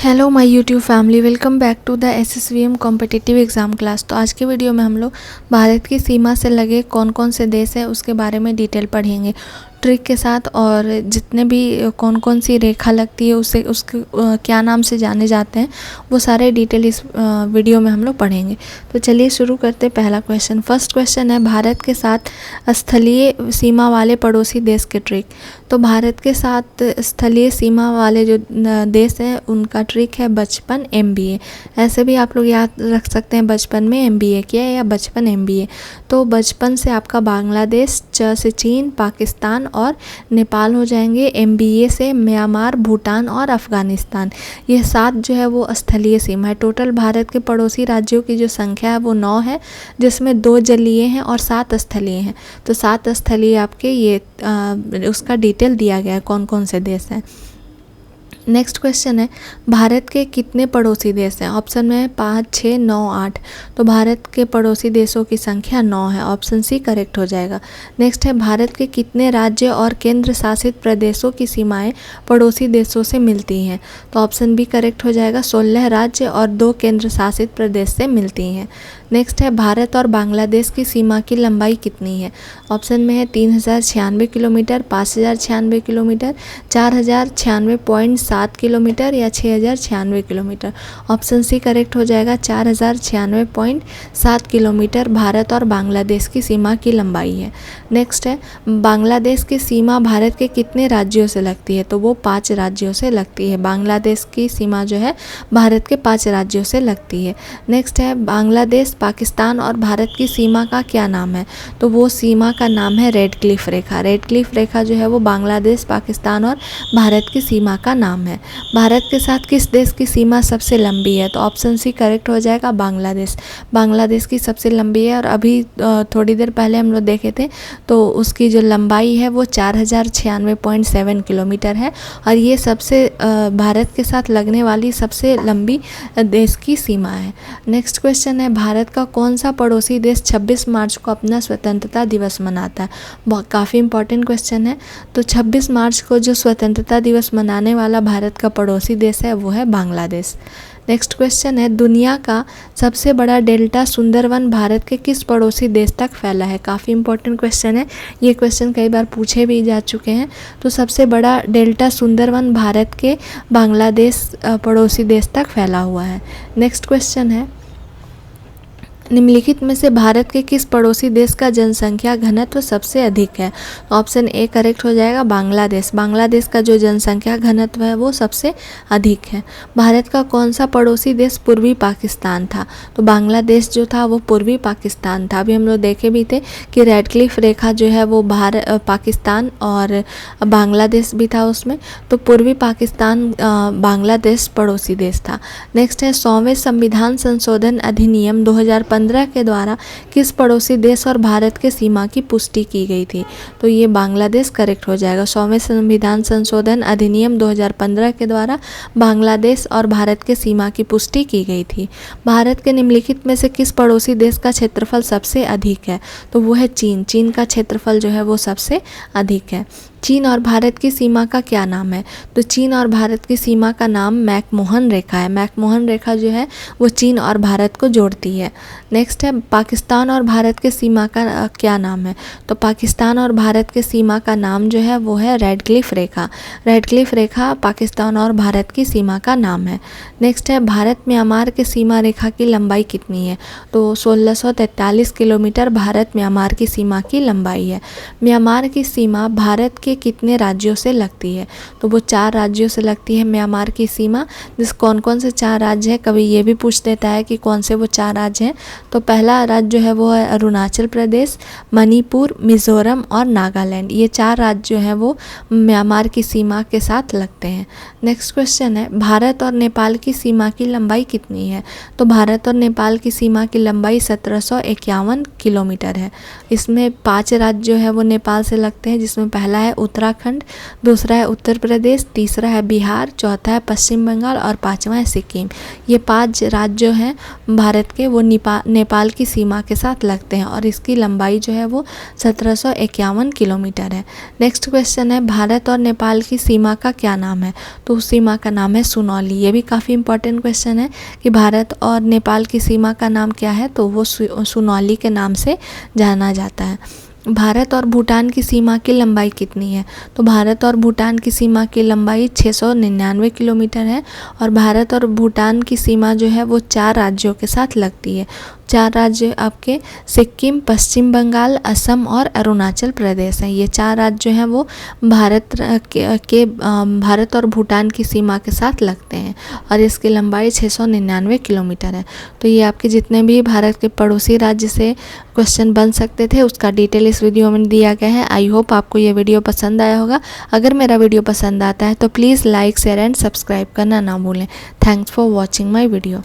Hello my YouTube family, welcome back to the SSVM competitive exam class. तो आज के video में हम लोग भारत की सीमा से लगे कौन कौन से देश हैं उसके बारे में डिटेल पढ़ेंगे ट्रिक के साथ, और जितने भी कौन कौन सी रेखा लगती है उसके क्या नाम से जाने जाते हैं वो सारे डिटेल इस वीडियो में हम लोग पढ़ेंगे। तो चलिए शुरू करते हैं। पहला क्वेश्चन, फर्स्ट क्वेश्चन है भारत के साथ स्थलीय सीमा वाले पड़ोसी देश के ट्रिक। तो भारत के साथ स्थलीय सीमा वाले जो देश हैं उनका ट्रिक है बचपन MBA। ऐसे भी आप लोग याद रख सकते हैं, बचपन में MBA किया या बचपन MBA। तो बचपन से आपका बांग्लादेश, च से चीन, पाकिस्तान और नेपाल हो जाएंगे। MBA से म्यांमार, भूटान और अफ़गानिस्तान। ये 7 जो है वो स्थलीय सीमा है। टोटल भारत के पड़ोसी राज्यों की जो संख्या है वो 9 है, जिसमें 2 जलीय हैं और 7 स्थलीय हैं। तो 7 स्थलीय आपके ये उसका डिटेल दिया गया है कौन कौन से देश हैं। नेक्स्ट क्वेश्चन है भारत के कितने पड़ोसी देश हैं। ऑप्शन में 5, 6, 9, 8। तो भारत के पड़ोसी देशों की संख्या 9 है। ऑप्शन सी करेक्ट हो जाएगा। नेक्स्ट है भारत के कितने राज्य और केंद्र शासित प्रदेशों की सीमाएं पड़ोसी देशों से मिलती हैं। तो ऑप्शन बी करेक्ट हो जाएगा। 16 राज्य और 2 केंद्र शासित प्रदेश से मिलती हैं। नेक्स्ट है भारत और बांग्लादेश की सीमा की लंबाई कितनी है। ऑप्शन में है 3096 किलोमीटर, 5096 किलोमीटर, 4096.7 किलोमीटर या 6096 किलोमीटर। ऑप्शन सी करेक्ट हो जाएगा। 4096.7 किलोमीटर भारत और बांग्लादेश की सीमा की लंबाई है। नेक्स्ट है बांग्लादेश की सीमा भारत के कितने राज्यों से लगती है। तो वो 5 राज्यों से लगती है। बांग्लादेश की सीमा जो है भारत के 5 राज्यों से लगती है। नेक्स्ट है बांग्लादेश, पाकिस्तान और भारत की सीमा का क्या नाम है। तो वो सीमा का नाम है रेड क्लिफ रेखा। रेड क्लिफ रेखा जो है वो बांग्लादेश, पाकिस्तान और भारत की सीमा का नाम है। भारत के साथ किस देश की सीमा सबसे लंबी है। तो ऑप्शन सी करेक्ट हो जाएगा। बांग्लादेश। बांग्लादेश की सबसे लंबी है और अभी थोड़ी देर पहले हम लोग देखे थे तो उसकी जो लंबाई है वो 4096.7 किलोमीटर है और ये सबसे भारत के साथ लगने वाली सबसे लंबी देश की सीमा है। नेक्स्ट क्वेश्चन है भारत का कौन सा पड़ोसी देश 26 मार्च को अपना स्वतंत्रता दिवस मनाता है। काफ़ी इंपॉर्टेंट क्वेश्चन है। तो 26 मार्च को जो स्वतंत्रता दिवस मनाने वाला भारत का पड़ोसी देश है वो है बांग्लादेश। नेक्स्ट क्वेश्चन है दुनिया का सबसे बड़ा डेल्टा सुंदरवन भारत के किस पड़ोसी देश तक फैला है। काफ़ी इंपॉर्टेंट क्वेश्चन है। ये क्वेश्चन कई बार पूछे भी जा चुके हैं। तो सबसे बड़ा डेल्टा सुंदरवन भारत के बांग्लादेश पड़ोसी देश तक फैला हुआ है। नेक्स्ट क्वेश्चन है निम्नलिखित में से भारत के किस पड़ोसी देश का जनसंख्या घनत्व सबसे अधिक है। ऑप्शन ए करेक्ट हो जाएगा। बांग्लादेश। बांग्लादेश का जो जनसंख्या घनत्व है वो सबसे अधिक है। भारत का कौन सा पड़ोसी देश पूर्वी पाकिस्तान था। तो बांग्लादेश जो था वो पूर्वी पाकिस्तान था। अभी हम लोग देखे भी थे कि रेड क्लिफ रेखा जो है वो पाकिस्तान और बांग्लादेश भी था उसमें। तो पूर्वी पाकिस्तान बांग्लादेश पड़ोसी देश था। नेक्स्ट है 100वें संविधान संशोधन अधिनियम 2015 के द्वारा किस पड़ोसी देश और भारत के सीमा की पुष्टि की गई थी। तो ये बांग्लादेश करेक्ट हो जाएगा। 100वें संविधान संशोधन अधिनियम 2015 के द्वारा बांग्लादेश और भारत के सीमा की पुष्टि की गई थी। भारत के निम्नलिखित में से किस पड़ोसी देश का क्षेत्रफल सबसे अधिक है। तो वो है चीन। चीन का क्षेत्रफल जो है वो सबसे अधिक है। चीन और भारत की सीमा का क्या नाम है। तो चीन और भारत की सीमा का नाम मैकमोहन रेखा है। मैकमोहन रेखा जो है वो चीन और भारत को जोड़ती है। नेक्स्ट है पाकिस्तान और भारत के सीमा का क्या नाम है। तो पाकिस्तान और भारत के सीमा का नाम जो है वो है रेड क्लिफ रेखा। रेड क्लिफ रेखा पाकिस्तान और भारत की सीमा का नाम है। नेक्स्ट है भारत म्यांमार के सीमा रेखा की लंबाई कितनी है। तो 1643 किलोमीटर भारत म्यांमार की सीमा की लंबाई है। म्यांमार की सीमा भारत के कितने राज्यों से लगती है। तो वो 4 राज्यों से लगती है म्यांमार की सीमा। जिस कौन कौन से 4 राज्य है, कभी ये भी पूछ देता है कि कौन से वो 4 राज्य हैं। तो पहला राज्य जो है वो है अरुणाचल प्रदेश, मणिपुर, मिज़ोरम और नागालैंड। ये 4 राज्य जो हैं वो म्यांमार की सीमा के साथ लगते हैं। नेक्स्ट क्वेश्चन है भारत और नेपाल की सीमा की लंबाई कितनी है। तो भारत और नेपाल की सीमा की लंबाई 1751 किलोमीटर है। इसमें 5 राज्य जो है वो नेपाल से लगते हैं, जिसमें पहला है उत्तराखंड, दूसरा है उत्तर प्रदेश, तीसरा है बिहार, चौथा है पश्चिम बंगाल और पाँचवा है सिक्किम। ये 5 राज्य जो हैं भारत के वो नेपाल की सीमा के साथ लगते हैं और इसकी लंबाई जो है वो 1751 किलोमीटर है। नेक्स्ट क्वेश्चन है भारत और नेपाल की सीमा का क्या नाम है? तो उस सीमा का नाम है सुनौली। ये भी काफ़ी इंपॉर्टेंट क्वेश्चन है कि भारत और नेपाल की सीमा का नाम क्या है, तो वो सुनौली के नाम से जाना जाता है। भारत और भूटान की सीमा की लंबाई कितनी है? तो भारत और भूटान की सीमा की लंबाई 699 किलोमीटर है और भारत और भूटान की सीमा जो है वो 4 राज्यों के साथ लगती है। 4 राज्य आपके सिक्किम, पश्चिम बंगाल, असम और अरुणाचल प्रदेश हैं। ये 4 राज्य जो हैं वो भारत और भूटान की सीमा के साथ लगते हैं और इसकी लंबाई 699 किलोमीटर है। तो ये आपके जितने भी भारत के पड़ोसी राज्य से क्वेश्चन बन सकते थे उसका डिटेल इस वीडियो में दिया गया है। आई होप आपको ये वीडियो पसंद आया होगा। अगर मेरा वीडियो पसंद आता है तो please like, share and subscribe करना ना भूलें। Thanks for watching my video.